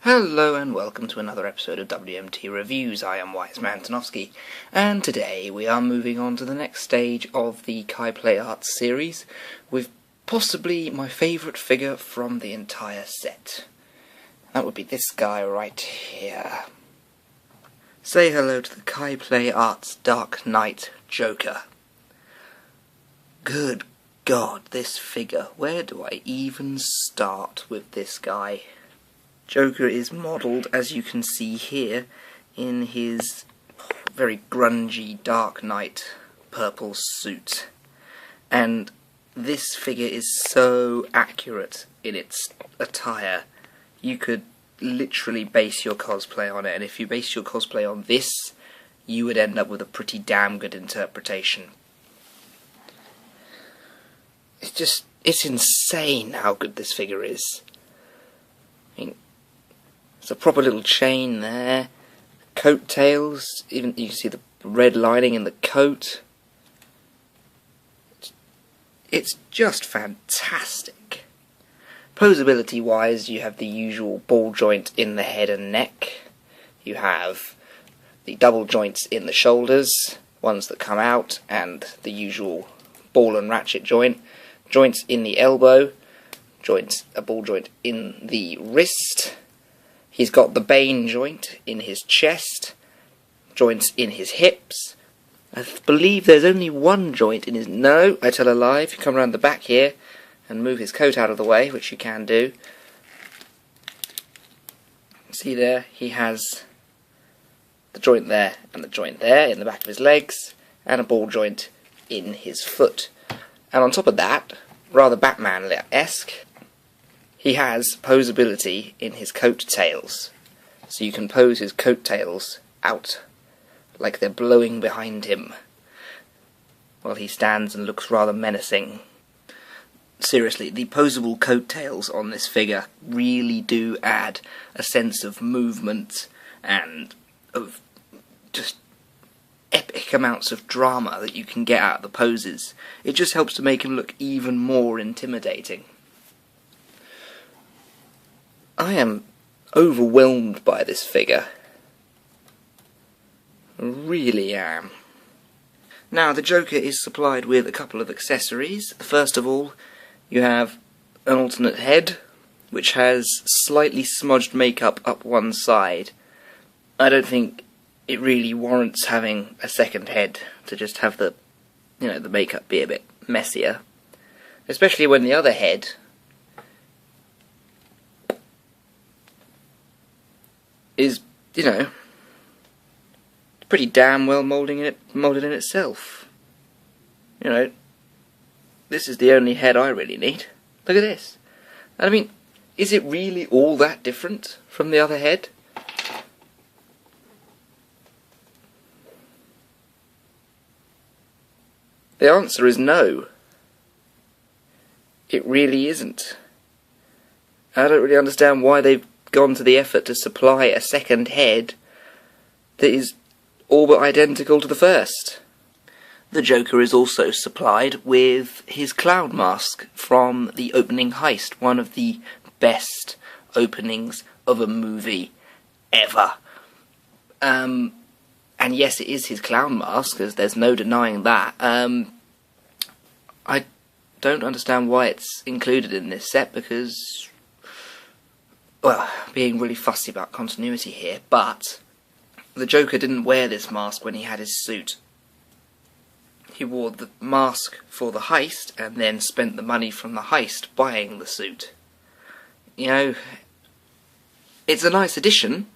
Hello and welcome to another episode of WMT Reviews. I am Wiseman Tanofsky, and today we are moving on to the next stage of the Kai Play Arts series with possibly my favourite figure from the entire set. That would be this guy right here. Say hello to the Kai Play Arts Dark Knight Joker. Good God, this figure. Where do I even start with this guy? Joker is modelled, as you can see here, in his very grungy Dark Knight purple suit. And this figure is so accurate in its attire. You could literally base your cosplay on it, and if you base your cosplay on this, you would end up with a pretty damn good interpretation. It's insane how good this figure is. I mean, there's a proper little chain there, coattails, even you can see the red lining in the coat. It's just fantastic. Posability wise, you have the usual ball joint in the head and neck. You have the double joints in the shoulders, ones that come out, and the usual ball and ratchet joint. Joints in the elbow, a ball joint in the wrist. He's got the Bane joint in his chest, joints in his hips. I believe there's only one joint in his... No, I tell a lie. If you come around the back here and move his coat out of the way, which you can do. See there, he has the joint there and the joint there in the back of his legs, and a ball joint in his foot. And on top of that, rather Batman-esque, he has posability in his coattails. So you can pose his coattails out like they're blowing behind him while he stands and looks rather menacing. Seriously, the posable coattails on this figure really do add a sense of movement and of just epic amounts of drama that you can get out of the poses. It just helps to make him look even more intimidating. I am overwhelmed by this figure. I really am. Now, the Joker is supplied with a couple of accessories. First of all, you have an alternate head, which has slightly smudged makeup up one side. I don't think it really warrants having a second head to just have the makeup be a bit messier. Especially when the other head is, pretty damn well moulded in itself. This is the only head I really need. Look at this. And I mean, is it really all that different from the other head? The answer is no. It really isn't. I don't really understand why they've gone to the effort to supply a second head that is all but identical to the first. The Joker is also supplied with his clown mask from the opening heist, one of the best openings of a movie ever. And yes, it is his clown mask, as there's no denying that. I don't understand why it's included in this set, because, well, being really fussy about continuity here, but the Joker didn't wear this mask when he had his suit. He wore the mask for the heist, and then spent the money from the heist buying the suit. It's a nice addition,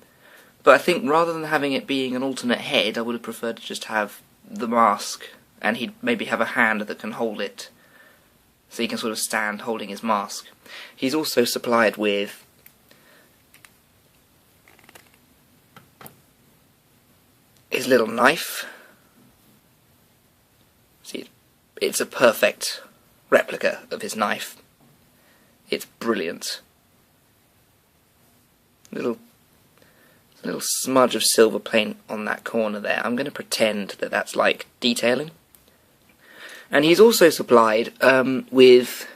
but I think rather than having it being an alternate head, I would have preferred to just have the mask, and he'd maybe have a hand that can hold it, so he can sort of stand holding his mask. He's also supplied with his little knife. See, it's a perfect replica of his knife. It's brilliant. Little smudge of silver paint on that corner there. I'm going to pretend that that's like detailing. And he's also supplied with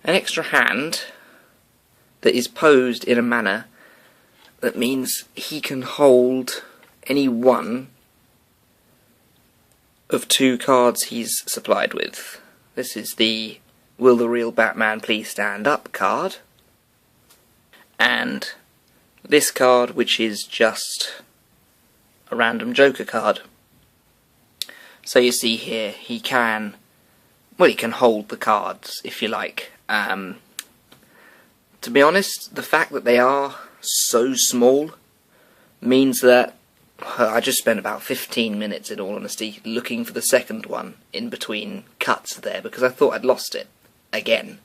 an extra hand that is posed in a manner that means he can hold any one of 2 cards he's supplied with. This is the Will the Real Batman Please Stand Up card, and this card, which is just a random Joker card. So you see here, he can hold the cards, if you like. To be honest, the fact that they are so small means that I just spent about 15 minutes, in all honesty, looking for the second one in between cuts there, because I thought I'd lost it again.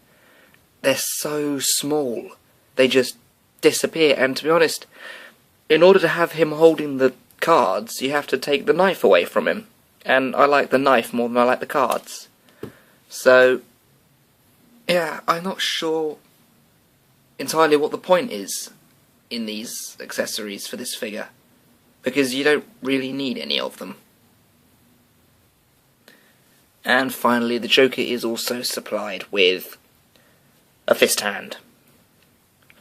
They're so small. They just disappear, and to be honest, in order to have him holding the cards, you have to take the knife away from him. And I like the knife more than I like the cards. So, yeah, I'm not sure entirely what the point is in these accessories for this figure, because you don't really need any of them. And finally, the Joker is also supplied with a fist hand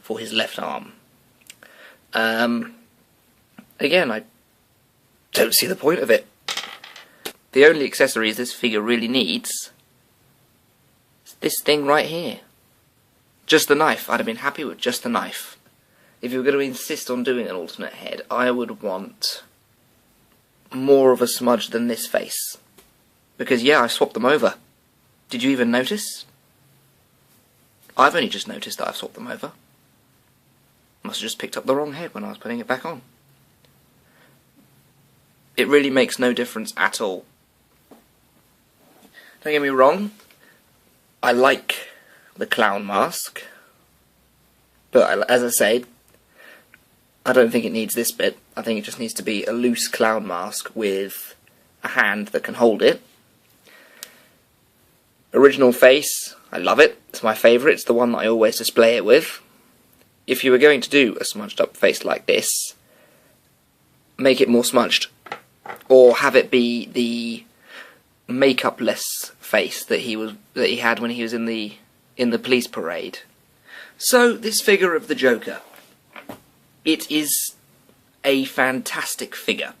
for his left arm. Again, I don't see the point of it. The only accessories this figure really needs is this thing right here. Just the knife. I'd have been happy with just the knife. If you were going to insist on doing an alternate head, I would want more of a smudge than this face. Because yeah, I swapped them over. Did you even notice? I've only just noticed that I've swapped them over. Must have just picked up the wrong head when I was putting it back on. It really makes no difference at all. Don't get me wrong, I like the clown mask, but as I say, I don't think it needs this bit. I think it just needs to be a loose clown mask with a hand that can hold it. Original face, I love it. It's my favourite. It's the one that I always display it with. If you were going to do a smudged up face like this, make it more smudged. Or have it be the makeup-less face that he had when he was in the police parade. So this figure of the Joker, it is a fantastic figure.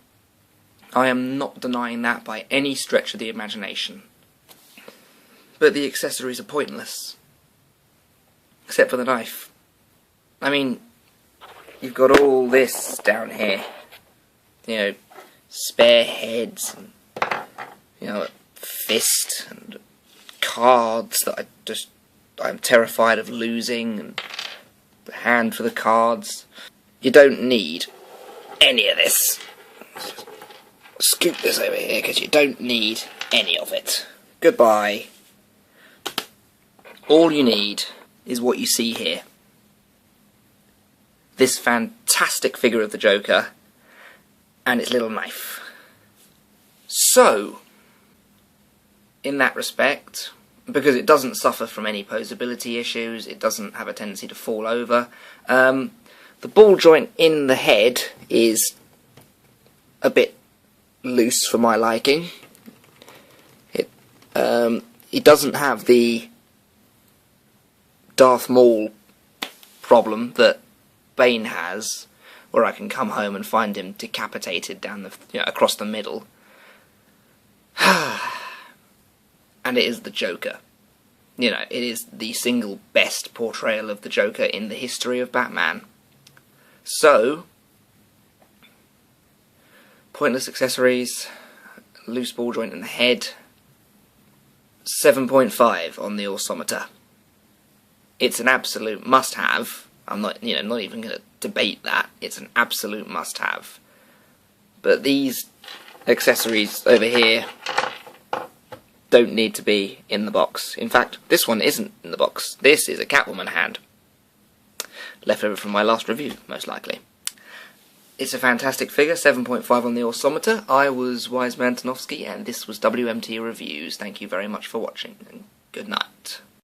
I am not denying that by any stretch of the imagination. But the accessories are pointless, except for the knife. I mean, you've got all this down here, you know, spare heads, and, you know, fist, and cards that I'm terrified of losing, and the hand for the cards. You don't need any of this. Scoop this over here, because you don't need any of it. Goodbye. All you need is what you see here. This fantastic figure of the Joker and its little knife. So, in that respect, because it doesn't suffer from any posability issues, it doesn't have a tendency to fall over, the ball joint in the head is a bit loose for my liking. It doesn't have the Darth Maul problem that Bane has, where I can come home and find him decapitated down the, across the middle. And it is the Joker. You know, it is the single best portrayal of the Joker in the history of Batman. So, pointless accessories, loose ball joint in the head, 7.5 on the Orsometer. It's an absolute must-have. I'm not even going to debate that. It's an absolute must-have. But these accessories over here don't need to be in the box. In fact, this one isn't in the box. This is a Catwoman hand. Left over from my last review, most likely. It's a fantastic figure, 7.5 on the Orsometer. I was Wiseman Antonovsky, and this was WMT Reviews. Thank you very much for watching, and good night.